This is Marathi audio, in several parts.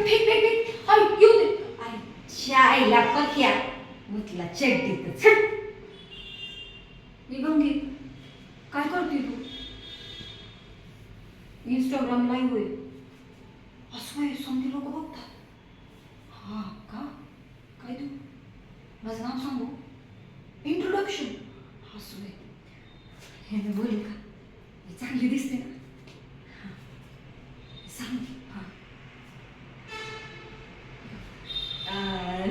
फेक फेक फेक आई येऊ दे आईच्या आईला पक्या म्हटला चड्डीतच मी गंगी काय करते तू इंस्टाग्राम लाईव्ह होईल असं आहे समजे लोक बघतात हा का काय तू माझं नाव सांगू इंट्रोडक्शन असं आहे हे मी बोलू का ही चांगली दिसते ना सांग हां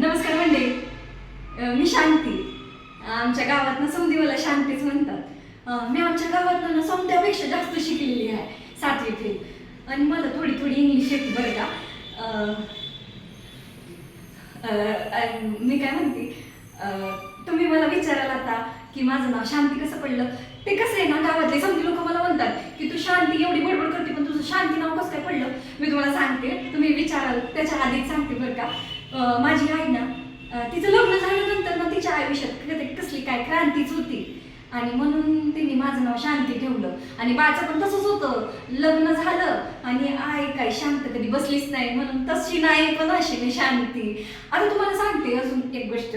नमस्कार मंडळी मी शांती आमच्या गावात ना समधी मला शांतीच म्हणतात मी आमच्या गावात ना समध्यापेक्षा जास्त शिकलेली आहे 7वी फेल आणि मला थोडी थोडी इंग्लिश येते बरं का मी काय म्हणते तुम्ही मला विचाराल आता की माझं नाव शांती कसं पडलं ते कसं आहे ना गावातले समधी लोक मला म्हणतात की तू शांती एवढी बडबड करते पण तुझं शांती नाव कसं काय पडलं मी तुम्हाला सांगते तुम्ही विचाराल त्याच्या आधीच सांगते बरं का माझी आई ना तिचं लग्न झाल्यानंतर ना तिच्या आयुष्यात कसली काय क्रांतीच होती आणि म्हणून त्यांनी माझं नाव शांती ठेवलं आणि बाळचं पण तसंच होतं लग्न झालं आणि आई काय शांत कधी बसलीच नाही म्हणून तशी नाही पण अशी मी शांती आता तुम्हाला सांगते अजून एक गोष्ट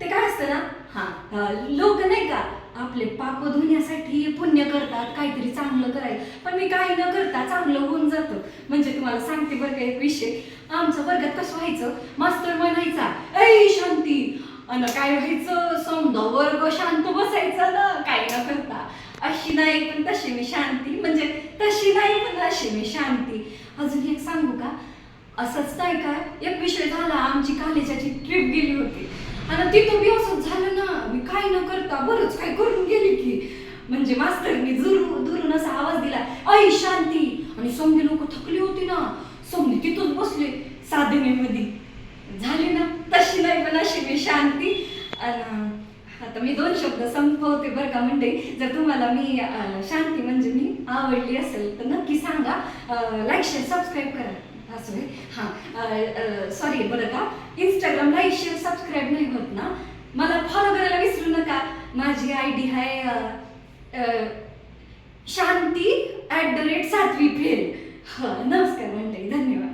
ते काय असतं ना हां लोक नाही का आपले पाप धुण्यासाठी पुण्य करतात काहीतरी चांगलं करायचं पण मी काही न करता चांगलं होऊन जातं म्हणजे तुम्हाला सांगते बरं का एक विषय आमचं वर्गात कसं व्हायचं मास्तर म्हणायचा ऐ शांती आणि काय व्हायचं समजा वर्ग शांत बसायचं ना काही न करता अशी नाही पण तशी मी शांती म्हणजे तशी नाही पण अशी मी शांती अजून एक सांगू का असंच नाही का एक विषय झाला आमची कॉलेजाची ट्रिप गेली होती आणि तिथं बी असंच झालं ना मी काय न करता बरंच काय करून गेली की म्हणजे मास्तरनी दुरून असा आवाज दिला ऐ शांती आणि समधी लोक थकली होती ना समधी तिथंच बसले साधनेमध्ये झाली ना तशी नाही पण अशी मी शांती आता मी 2 शब्द संपवते बरं का म्हणजे जर तुम्हाला मी शांती म्हणजे मी आवडली असेल तर नक्की सांगा लाईक शेअर सबस्क्राईब करा असं आहे हां सॉरी बरं का इंस्टाग्राम लाईक शेअर सबस्क्राईब नाही होत ना मला फॉलो करायला विसरू नका माझी ID आहे शांती @7वी फेल हां नमस्कार म्हणते धन्यवाद